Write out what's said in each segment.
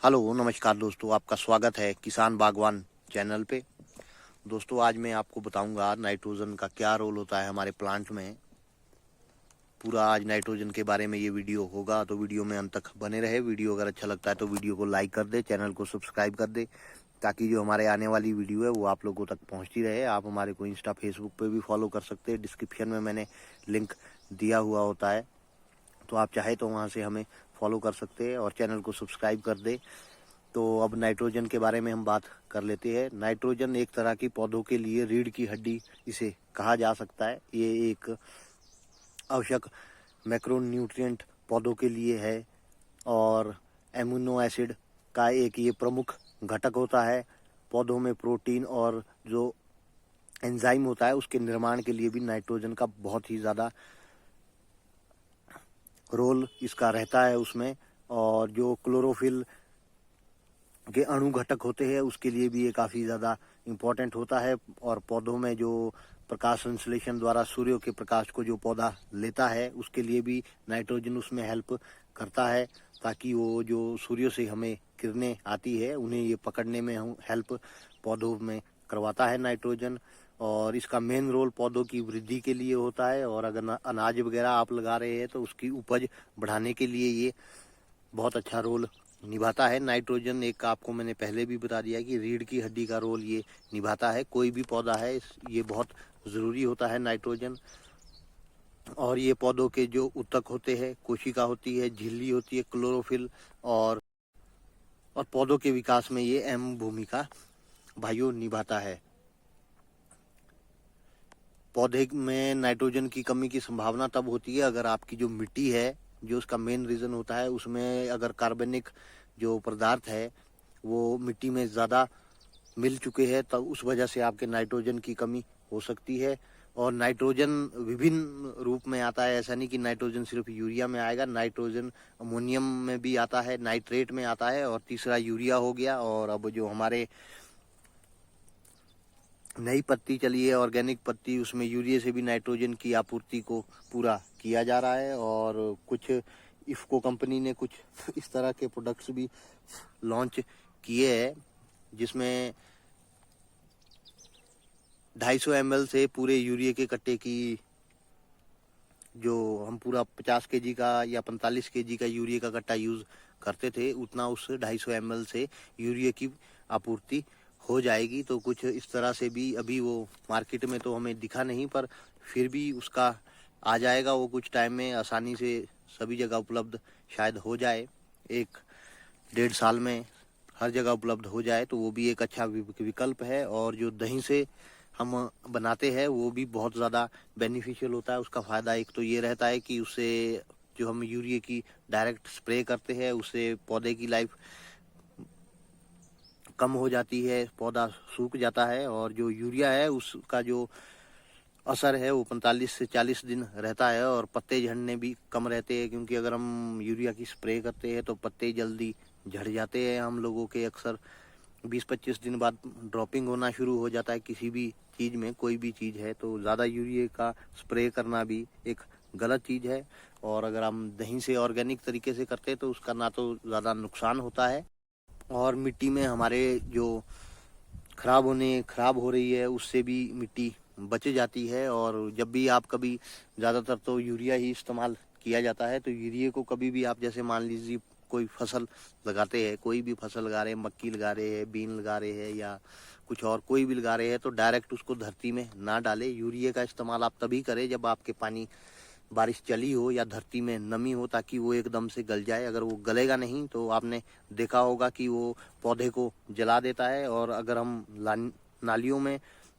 Hello नमस्कार दोस्तों, आपका स्वागत है किसान बागवान चैनल पे। दोस्तों आज मैं आपको बताऊंगा नाइट्रोजन का क्या रोल होता है हमारे प्लांट में। पूरा आज नाइट्रोजन के बारे में ये वीडियो होगा, तो वीडियो में अंत तक बने रहे। वीडियो अगर अच्छा लगता है तो वीडियो को लाइक कर दे, चैनल को सब्सक्राइब कर दे, ताकि जो हमारे आने वाली वीडियो है वो आप लोगों तक पहुंचती रहे। आप हमारे को इंस्टा फेसबुक पे भी फॉलो कर सकते हैं, डिस्क्रिप्शन में मैंने लिंक दिया हुआ होता है, तो आप चाहे तो वहाँ से हमें फॉलो कर सकते हैं और चैनल को सब्सक्राइब कर दे। तो अब नाइट्रोजन के बारे में हम बात कर लेते हैं। नाइट्रोजन एक तरह की पौधों के लिए रीढ़ की हड्डी इसे कहा जा सकता है। ये एक आवश्यक मैक्रोन्यूट्रिएंट पौधों के लिए है और एमिनो एसिड का एक ये प्रमुख घटक होता है। पौधों में प्रोटीन और जो एंजाइम होता है उसके निर्माण के लिए भी नाइट्रोजन का बहुत ही ज़्यादा रोल इसका रहता है उसमें। और जो क्लोरोफिल के अणु घटक होते हैं उसके लिए भी ये काफ़ी ज़्यादा इम्पोर्टेंट होता है। और पौधों में जो प्रकाश संश्लेषण द्वारा सूर्य के प्रकाश को जो पौधा लेता है उसके लिए भी नाइट्रोजन उसमें हेल्प करता है, ताकि वो जो सूर्य से हमें किरणें आती है उन्हें ये पकड़ने में हेल्प पौधों में करवाता है नाइट्रोजन। और इसका मेन रोल पौधों की वृद्धि के लिए होता है। और अगर अनाज वगैरह आप लगा रहे हैं तो उसकी उपज बढ़ाने के लिए ये बहुत अच्छा रोल निभाता है। नाइट्रोजन एक आपको मैंने पहले भी बता दिया कि रीढ़ की हड्डी का रोल ये निभाता है। कोई भी पौधा है ये बहुत ज़रूरी होता है नाइट्रोजन। और ये पौधों के जो ऊतक होते हैं, कोशिका होती है, झिल्ली होती है, क्लोरोफिल और पौधों के विकास में ये अहम भूमिका भाइयों निभाता है। पौधे में नाइट्रोजन की कमी की संभावना तब होती है अगर आपकी जो मिट्टी है, जो उसका मेन रीज़न होता है, उसमें अगर कार्बनिक जो पदार्थ है वो मिट्टी में ज़्यादा मिल चुके हैं, तब उस वजह से आपके नाइट्रोजन की कमी हो सकती है। और नाइट्रोजन विभिन्न रूप में आता है। ऐसा नहीं कि नाइट्रोजन सिर्फ यूरिया में आएगा, नाइट्रोजन अमोनियम में भी आता है, नाइट्रेट में आता है, और तीसरा यूरिया हो गया। और अब जो हमारे नई पत्ती चली है ऑर्गेनिक पत्ती, उसमें यूरिया से भी नाइट्रोजन की आपूर्ति को पूरा किया जा रहा है। और कुछ इफ्को कंपनी ने कुछ इस तरह के प्रोडक्ट्स भी लॉन्च किए हैं, जिसमें 250 ml से पूरे यूरिया के कट्टे की, जो हम पूरा 50 केजी का या 45 केजी का यूरिया का कट्टा यूज़ करते थे, उतना उस 250 ml से यूरिया की आपूर्ति हो जाएगी। तो कुछ इस तरह से भी अभी वो मार्केट में तो हमें दिखा नहीं, पर फिर भी उसका आ जाएगा वो कुछ टाइम में, आसानी से सभी जगह उपलब्ध शायद हो जाए, 1-1.5 साल में हर जगह उपलब्ध हो जाए, तो वो भी एक अच्छा विकल्प है। और जो दही से हम बनाते हैं वो भी बहुत ज़्यादा बेनिफिशियल होता है। उसका फ़ायदा एक तो ये रहता है कि उससे जो हम यूरिया की डायरेक्ट स्प्रे करते हैं उससे पौधे की लाइफ कम हो जाती है, पौधा सूख जाता है। और जो यूरिया है उसका जो असर है वो 45 से 40 दिन रहता है, और पत्ते झड़ने भी कम रहते हैं, क्योंकि अगर हम यूरिया की स्प्रे करते हैं तो पत्ते जल्दी झड़ जाते हैं। हम लोगों के अक्सर 20-25 दिन बाद ड्रॉपिंग होना शुरू हो जाता है किसी भी चीज़ में, कोई भी चीज़ है, तो ज़्यादा यूरिया का स्प्रे करना भी एक गलत चीज़ है। और अगर हम दही से ऑर्गेनिक तरीके से करते हैं तो उसका ना तो ज़्यादा नुकसान होता है, और मिट्टी में हमारे जो खराब हो रही है उससे भी मिट्टी बच जाती है। और जब भी आप कभी, ज़्यादातर तो यूरिया ही इस्तेमाल किया जाता है, तो यूरिया को कभी भी आप, जैसे मान लीजिए कोई फसल लगाते हैं, कोई भी फसल लगा रहे हैं, मक्की लगा रहे हैं, बीन लगा रहे हैं, या कुछ और कोई भी लगा रहे हैं, तो डायरेक्ट उसको धरती में ना डालें। यूरिया का इस्तेमाल आप तभी करें जब आपके पानी, बारिश चली हो या धरती में नमी हो, ताकि वो एकदम से गल जाए। अगर वो गलेगा नहीं तो आपने देखा होगा कि वो पौधे को जला देता है। और अगर हम नालियों में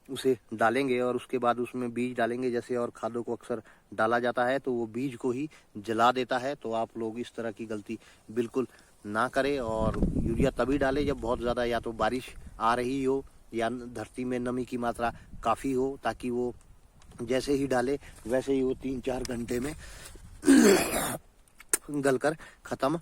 उसे डालेंगे और उसके बाद उसमें बीज डालेंगे, जैसे और खादों को अक्सर डाला जाता है, तो वो बीज को ही जला देता है। तो आप लोग इस तरह की गलती बिल्कुल ना करें। और यूरिया तभी डालें जब बहुत ज़्यादा या तो बारिश आ रही हो या धरती में नमी की मात्रा काफ़ी हो, ताकि वो जैसे ही डाले वैसे ही वो 3-4 घंटे में गलकर ख़त्म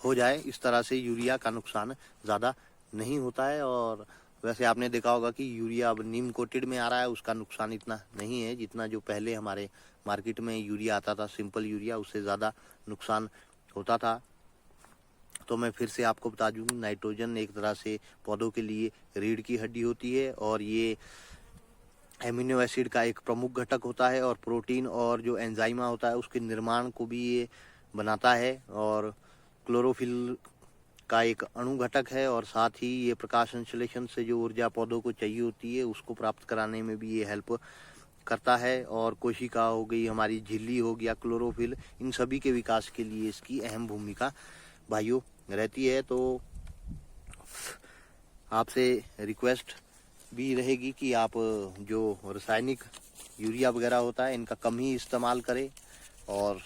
हो जाए। इस तरह से यूरिया का नुकसान ज़्यादा नहीं होता है। और वैसे आपने देखा होगा कि यूरिया अब नीम कोटेड में आ रहा है, उसका नुकसान इतना नहीं है जितना जो पहले हमारे मार्केट में यूरिया आता था, सिंपल यूरिया, उससे ज़्यादा नुकसान होता था। तो मैं फिर से आपको बता दूं, नाइट्रोजन एक तरह से पौधों के लिए रीढ़ की हड्डी होती है और ये एमिनो एसिड का एक प्रमुख घटक होता है और प्रोटीन और जो एंजाइमा होता है उसके निर्माण को भी ये बनाता है और क्लोरोफिल का एक अणु घटक है और साथ ही ये प्रकाश संश्लेषण से जो ऊर्जा पौधों को चाहिए होती है उसको प्राप्त कराने में भी ये हेल्प करता है। और कोशिका हो गई, हमारी झिल्ली हो गया, क्लोरोफिल, इन सभी के विकास के लिए इसकी अहम भूमिका भाइयों रहती है। तो आपसे रिक्वेस्ट भी रहेगी कि आप जो रासायनिक यूरिया वगैरह होता है इनका कम ही इस्तेमाल करें और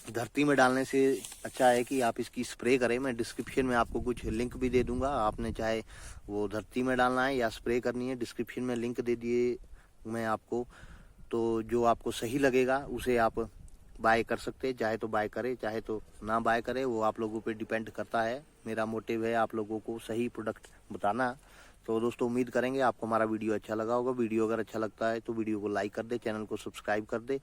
धरती में डालने से अच्छा है कि आप इसकी स्प्रे करें। मैं डिस्क्रिप्शन में आपको कुछ लिंक भी दे दूंगा, आपने चाहे वो धरती में डालना है या स्प्रे करनी है, डिस्क्रिप्शन में लिंक दे दिए मैं आपको। तो जो आपको सही लगेगा उसे आप बाय कर सकते हैं, चाहे तो बाय करें चाहे तो ना बाय करें, वो आप लोगों पे डिपेंड करता है। मेरा मोटिव है आप लोगों को सही प्रोडक्ट बताना। तो दोस्तों उम्मीद करेंगे आपको हमारा वीडियो अच्छा लगा होगा। वीडियो अगर अच्छा लगता है तो वीडियो को लाइक कर दे, चैनल को सब्सक्राइब कर दे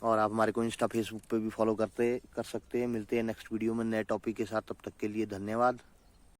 और आप हमारे को इंस्टा फेसबुक पे भी फॉलो कर सकते हैं। मिलते हैं नेक्स्ट वीडियो में नए टॉपिक के साथ, तब तक के लिए धन्यवाद।